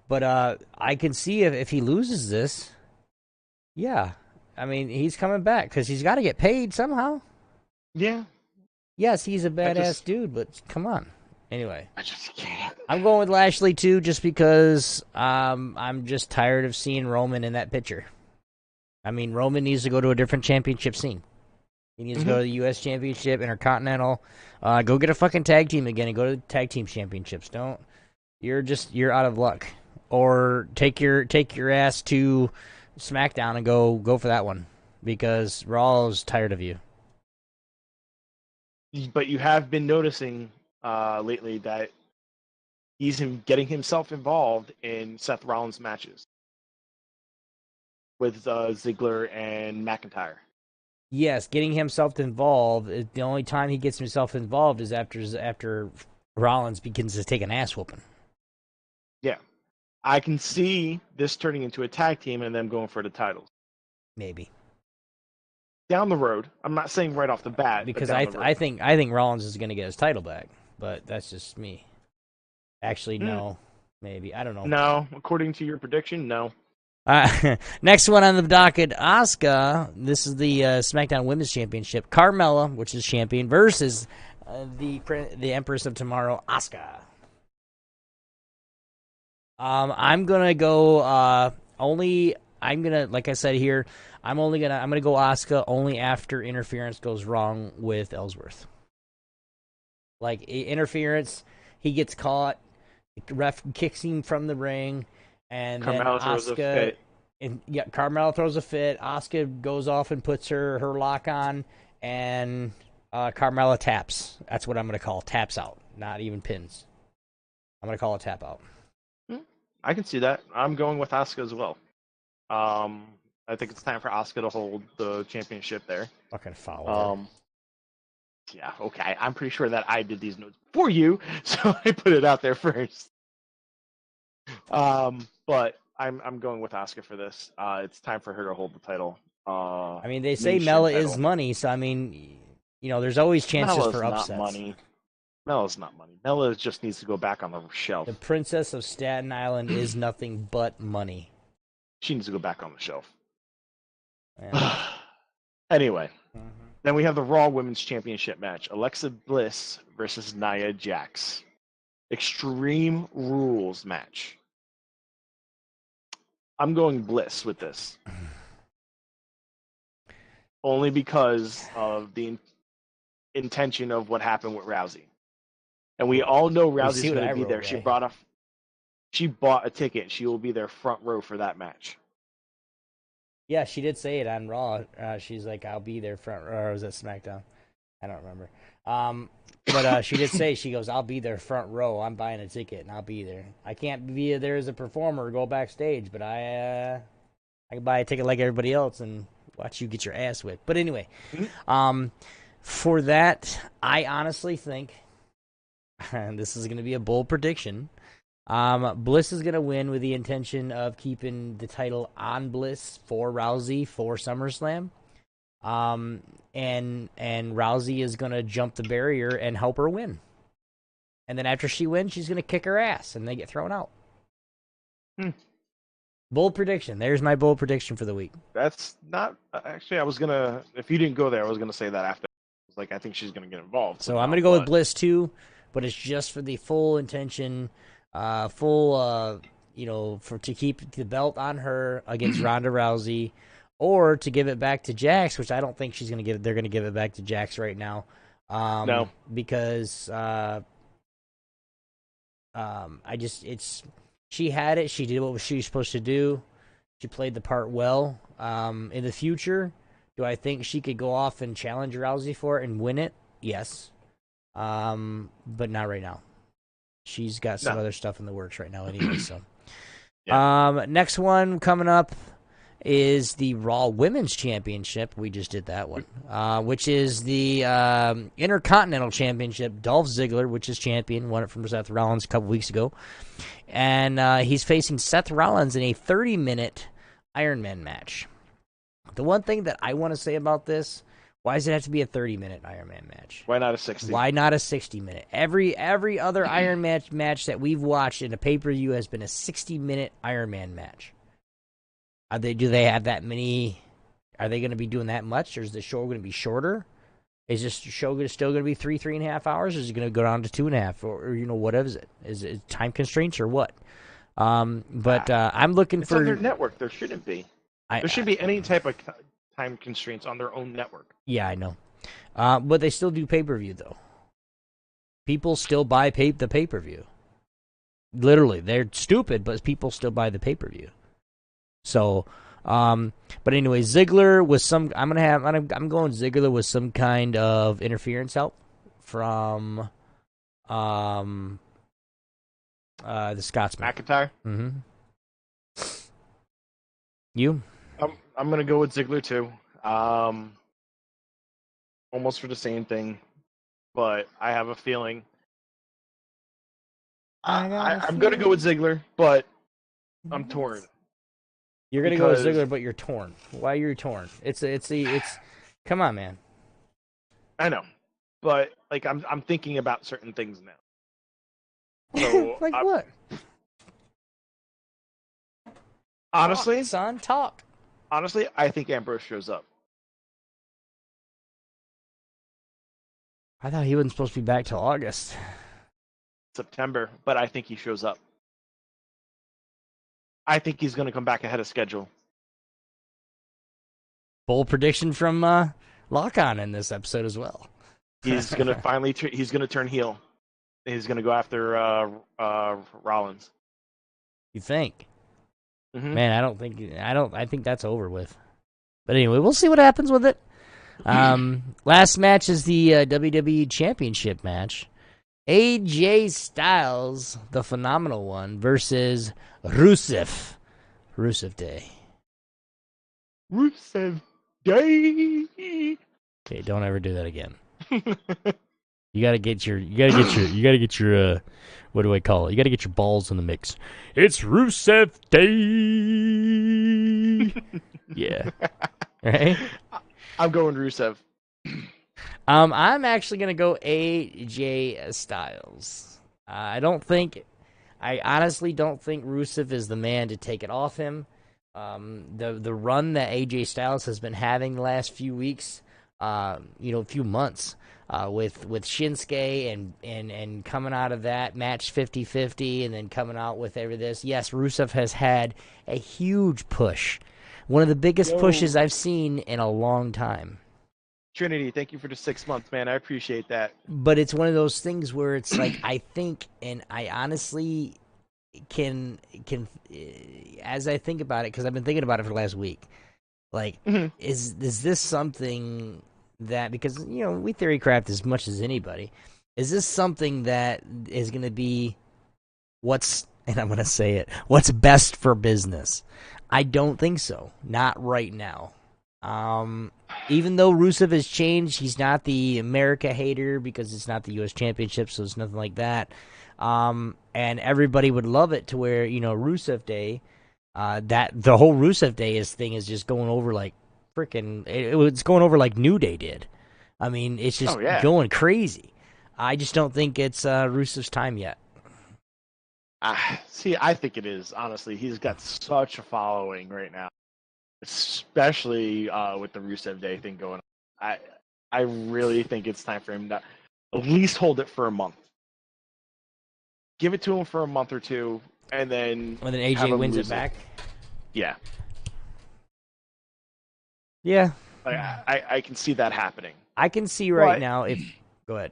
But I can see if he loses this. Yeah, I mean he's coming back because he's got to get paid somehow. Yeah. Yes, he's a badass dude, but come on. Anyway, I just can't. I'm going with Lashley too, just because I'm just tired of seeing Roman in that picture. I mean, Roman needs to go to a different championship scene. He needs to go to the U.S. Championship, Intercontinental. Go get a fucking tag team again and go to the tag team championships. Don't. You're out of luck. Or take your ass to SmackDown and go for that one because Raw is tired of you. But you have been noticing lately that he's getting himself involved in Seth Rollins matches with Ziggler and McIntyre. Yes, getting himself involved. The only time he gets himself involved is after Rollins begins to take an ass whooping. Yeah. I can see this turning into a tag team and them going for the titles. Maybe. Down the road. I'm not saying right off the bat. Because I think Rollins is going to get his title back, but that's just me. Actually, no. Maybe. I don't know. No. According to your prediction, no. Next one on the docket, Asuka. This is the SmackDown Women's Championship. Carmella, which is champion, versus the Empress of Tomorrow, Asuka. I'm gonna go only. I'm gonna, like I said here, I'm gonna go Asuka only after interference goes wrong with Ellsworth. Like interference, he gets caught. The ref kicks him from the ring. And Carmella then throws a fit. Carmella throws a fit. Asuka goes off and puts her lock on, and Carmella taps. That's what I'm going to call taps out, not even pins. I'm going to call it tap out. I can see that. I'm going with Asuka as well. I think it's time for Asuka to hold the championship there. Fucking follow. Yeah, okay. I'm pretty sure that I did these notes for you, so I put it out there first. But I'm going with Asuka for this. It's time for her to hold the title. I mean, they say Mela is money, so I mean, there's always chances for upsets. Not money. Mela's not money. Mela just needs to go back on the shelf. The Princess of Staten Island is nothing but money. She needs to go back on the shelf. Yeah. Anyway, then we have the Raw Women's Championship match: Alexa Bliss versus Nia Jax. Extreme Rules match. I'm going Bliss with this. Only because of the intention of what happened with Rousey. And we all know Rousey's going to be there. She bought a ticket. She will be there front row for that match. Yeah, she did say it on Raw. She's like, I'll be there front row. Or was it SmackDown? I don't remember. But she did say, she goes, I'll be there front row. I'm buying a ticket, and I'll be there. I can't be there as a performer or go backstage, but I can buy a ticket like everybody else and watch you get your ass whipped. But anyway, for that, I honestly think, and this is going to be a bold prediction, Bliss is going to win with the intention of keeping the title on Bliss for Rousey for SummerSlam. And Rousey is going to jump the barrier and help her win. And then after she wins, she's going to kick her ass and they get thrown out. Bold prediction. There's my bold prediction for the week. That's not actually. I was gonna. If you didn't go there, I was gonna say that after. I think she's gonna get involved. So I'm gonna go with Bliss too, but it's just for the full intention, to keep the belt on her against Ronda Rousey, or to give it back to Jax, which I don't think she's gonna give. They're gonna give it back to Jax right now. No, because she had it. She did what she was supposed to do. She played the part well. In the future, do I think she could go off and challenge Rousey for it and win it? Yes. But not right now. She's got some other stuff in the works right now anyway, so. Yeah. Next one coming up is the Raw Women's Championship. We just did that one, which is the Intercontinental Championship. Dolph Ziggler, which is champion, won it from Seth Rollins a couple weeks ago. And he's facing Seth Rollins in a 30-minute Iron Man match. The one thing that I want to say about this, why does it have to be a 30-minute Iron Man match? Why not a 60? Why not a 60-minute? Every other Iron Man match that we've watched in a pay-per-view has been a 60-minute Iron Man match. Do they have that many? Are they going to be doing that much, or is the show going to be shorter? Is this show still going to be 3.5 hours, or is it going to go down to 2.5, or what is it? Is it time constraints or what? I'm looking for. It's on their network. There shouldn't be. There shouldn't be any type of time constraints on their own network. Yeah, I know. But they still do pay-per-view, though. People still buy the pay-per-view. Literally, they're stupid, but people still buy the pay-per-view. So, but anyway, Ziggler with some. I'm going Ziggler with some kind of interference help from, the Scotsman. McIntyre. Mm-hmm. You? I'm gonna go with Ziggler too. Almost for the same thing, but I have a feeling. I'm gonna go with Ziggler, but I'm torn. You're gonna go with Ziggler, but you're torn. Why are you torn? It's. Come on, man. I know, but I'm thinking about certain things now. So, like what? Honestly, talk, son, talk. Honestly, I think Ambrose shows up. I thought he wasn't supposed to be back till August. September, but I think he shows up. I think he's going to come back ahead of schedule. Bold prediction from Lockon in this episode as well. He's going to he's going to turn heel. He's going to go after Rollins. You think? Mm-hmm. Man, I think that's over with. But anyway, we'll see what happens with it. Last match is the WWE Championship match. AJ Styles, the phenomenal one, versus Rusev. Rusev Day. Rusev Day. Okay, don't ever do that again. You gotta get your what do I call it? You gotta get your balls in the mix. It's Rusev Day. Yeah. Right? I'm going Rusev. I'm actually gonna go AJ Styles. I honestly don't think Rusev is the man to take it off him. The run that AJ Styles has been having the last few weeks, few months, with Shinsuke and coming out of that match 50-50 and then coming out with this. Yes, Rusev has had a huge push. One of the biggest pushes I've seen in a long time. Trinity, thank you for the 6 months, man. I appreciate that. But it's one of those things where it's like, I think, and I honestly can as I think about it, because I've been thinking about it for the last week, like, is this something that, because, we theory craft as much as anybody, is this something that is going to be and I'm going to say it, what's best for business? I don't think so. Not right now. Even though Rusev has changed, he's not the America hater because it's not the U.S. Championship, so it's nothing like that. And everybody would love it to where, Rusev Day, that the whole Rusev Day thing is just going over like freaking, it's going over like New Day did. I mean, it's just going crazy. I just don't think it's Rusev's time yet. See, I think it is, honestly. He's got such a following right now, especially with the Rusev Day thing going on. I really think it's time for him to at least hold it for a month. Give it to him for a month or two, and then AJ wins it back. Yeah. Yeah. I can see that happening. I can see right now if... Go ahead.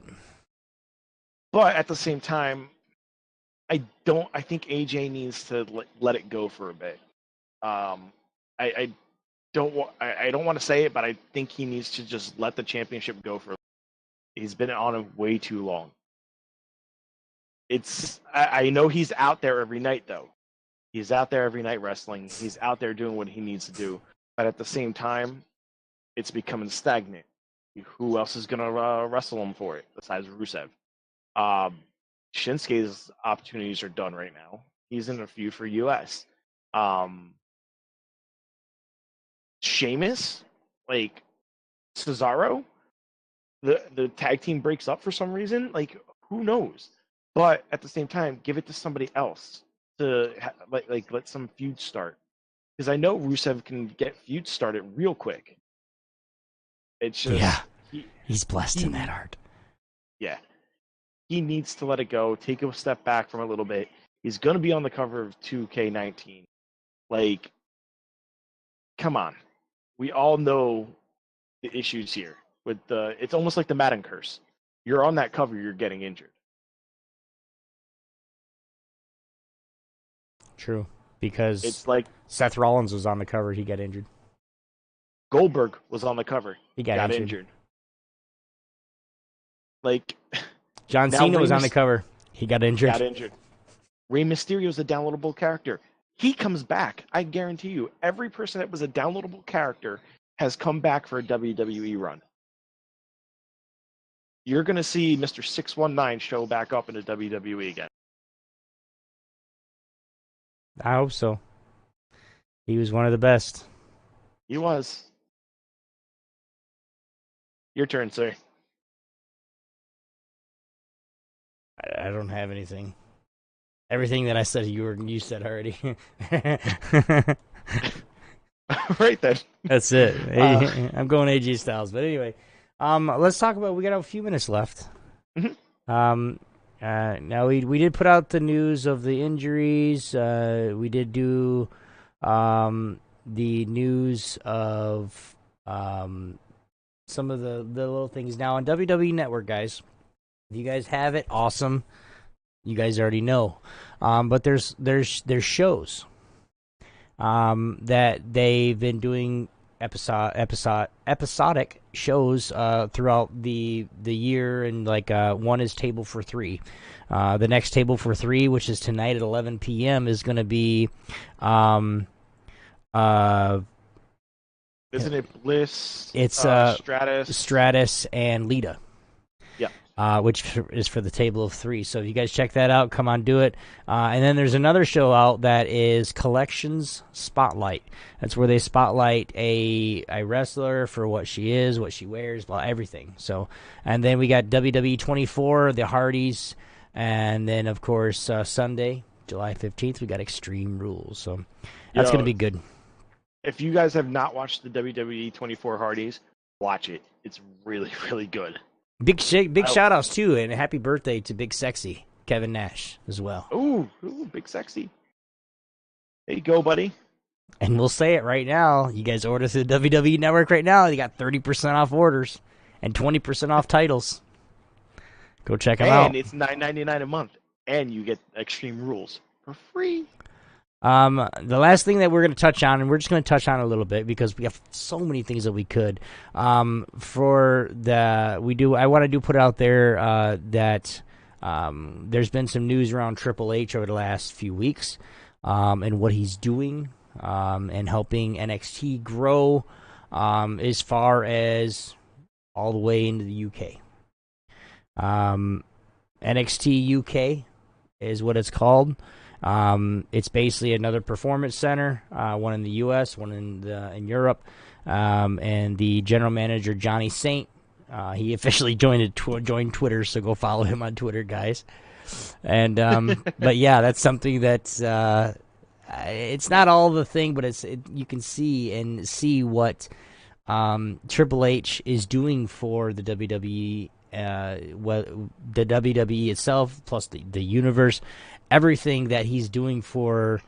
But at the same time, I think AJ needs to let it go for a bit. I don't want to say it, but I think he needs to just let the championship go for. He's been on it way too long. I know he's out there every night though. He's out there every night wrestling. He's out there doing what he needs to do. But at the same time, it's becoming stagnant. Who else is gonna wrestle him for it besides Rusev? Shinsuke's opportunities are done right now. He's in a feud for US. Sheamus, like Cesaro, the tag team breaks up for some reason. Like, who knows? But at the same time, give it to somebody else to let some feuds start. Because I know Rusev can get feuds started real quick. It's just he's blessed in that art. Yeah, he needs to let it go. Take a step back from a little bit. He's going to be on the cover of 2K19. Like, come on. We all know the issues here with it's almost like the Madden curse. You're on that cover, you're getting injured. True, because it's like Seth Rollins was on the cover, he got injured. Goldberg was on the cover, he got injured. Like John Cena was on the cover, he got injured. Rey Mysterio's a downloadable character. He comes back. I guarantee you, every person that was a downloadable character has come back for a WWE run. You're going to see Mr. 619 show back up in the WWE again. I hope so. He was one of the best. He was. Your turn, sir. I don't have anything. Everything that I said, you said already. Right then. That's it. I'm going AJ Styles, but anyway, let's talk about. We got a few minutes left. Mm-hmm. Now we did put out the news of the injuries. We did do the news of some of the little things. Now on WWE Network, guys, if you guys have it, awesome. You guys already know, but there's shows that they've been doing episodic shows throughout the year, and like one is Table for Three. The next Table for Three, which is tonight at 11 p.m., is going to be isn't it Bliss? It's Stratus and Lita. Which is for the Table of Three. So if you guys check that out, come on, do it. And then there's another show out that is Collections Spotlight. That's where they spotlight a wrestler for what she is, what she wears, everything. So, and then we got WWE 24, the Hardys, and then of course Sunday, July 15th, we got Extreme Rules. So that's going to be good. If you guys have not watched the WWE 24 Hardys, watch it. It's really, really good. Big shout outs too, and happy birthday to Big Sexy Kevin Nash as well. Ooh, Big Sexy. There you go, buddy. And we'll say it right now. You guys order through the WWE Network right now. You got 30% off orders and 20% off titles. Go check them out. And it's $9.99 a month, and you get Extreme Rules for free. The last thing that we're going to touch on, and we're just going to touch on a little bit because we have so many things that we could. I want to put it out there that there's been some news around Triple H over the last few weeks, and what he's doing, and helping NXT grow, as far as all the way into the UK. NXT UK is what it's called. It's basically another performance center, one in the U.S., one in Europe, and the general manager, Johnny Saint, he officially joined Twitter, so go follow him on Twitter, guys. And but yeah, that's something that's it's not all the thing, but you can see what Triple H is doing for the WWE, the WWE itself, plus the universe. Everything that he's doing for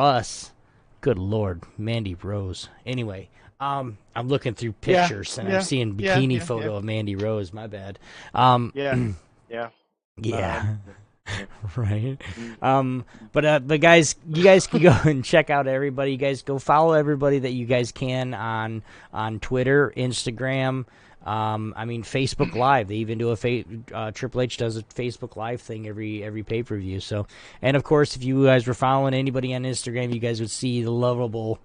us, good Lord, Mandy Rose. Anyway, I'm looking through pictures and I'm seeing bikini photo of Mandy Rose. My bad. Yeah. Right. But guys, you guys can go and check out everybody. You guys go follow everybody that you guys can on Twitter, Instagram. Facebook Live. They even do Triple H does a Facebook Live thing every pay-per-view. So, and of course, if you guys were following anybody on Instagram, you guys would see the lovable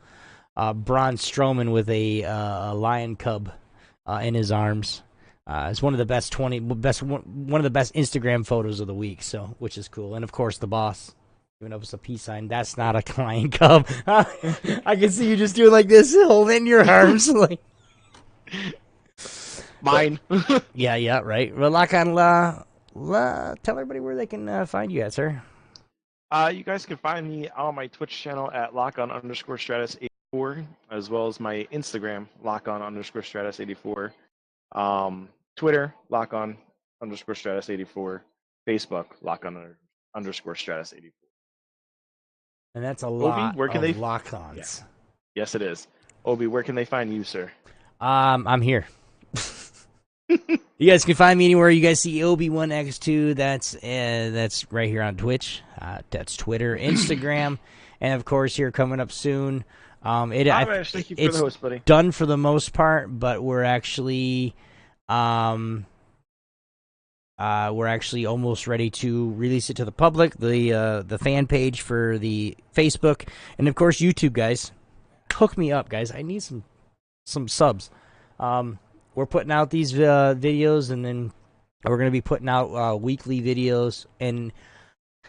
Braun Strowman with a lion cub in his arms. It's one of the best one of the best Instagram photos of the week. So, which is cool. And of course, the boss giving up us a peace sign. That's not a lion cub. I can see you just doing like this, holding your arms like. Mine. Yeah, right. Well, Lockon, tell everybody where they can find you at, sir. You guys can find me on my Twitch channel at Lockon_Stratus84, as well as my Instagram, Lockon_Stratus84. Twitter, Lockon_Stratus84. Facebook, Lockon_Stratus84. And that's a lot Obi, where can of lock-ons. Yeah. Yes, it is. Obi, where can they find you, sir? I'm here. You guys can find me anywhere you guys see Obi1X2. That's right here on Twitch. That's Twitter, Instagram, and of course here coming up soon. Thank you for the host, buddy. Done for the most part, but we're actually almost ready to release it to the public. The fan page for the Facebook, and of course YouTube, guys. Hook me up, guys. I need some subs. We're putting out these videos, and then we're going to be putting out weekly videos. And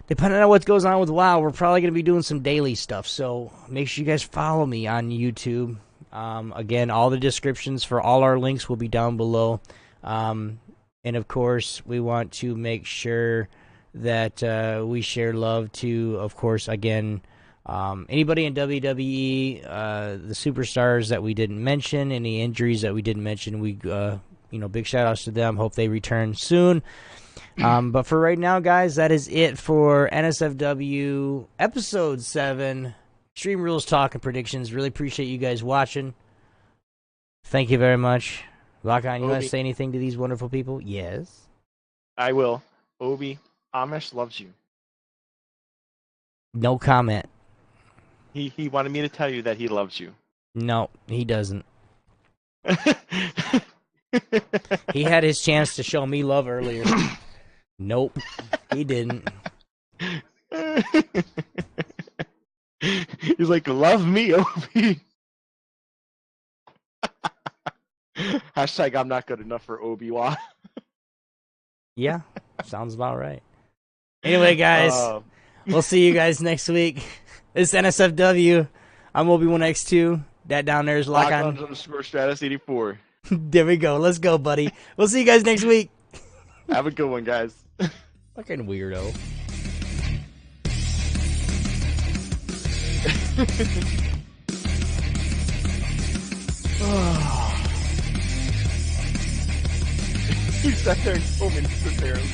depending on what goes on with WoW, we're probably going to be doing some daily stuff. So make sure you guys follow me on YouTube. Again, all the descriptions for all our links will be down below. And, of course, we want to make sure that we share love to, of course, again, anybody in WWE, the superstars that we didn't mention, any injuries that we didn't mention, we, big shout outs to them. Hope they return soon. But for right now, guys, that is it for NSFW episode 7, Extreme Rules Talk and Predictions. Really appreciate you guys watching. Thank you very much. Lockon, you want to say anything to these wonderful people? Yes. I will. Obi, Amish loves you. No comment. He wanted me to tell you that he loves you. No, he doesn't. He had his chance to show me love earlier. Nope, he didn't. He's like, love me, Obi. Hashtag I'm not good enough for Obi-Wan. Yeah, sounds about right. Anyway, guys, we'll see you guys next week. It's NSFW. I'm Obi1X2. That down there is Lockon. Lockon_Stratus84. There we go. Let's go, buddy. We'll see you guys next week. Have a good one, guys. Fucking weirdo. You sat there and told me to prepare him.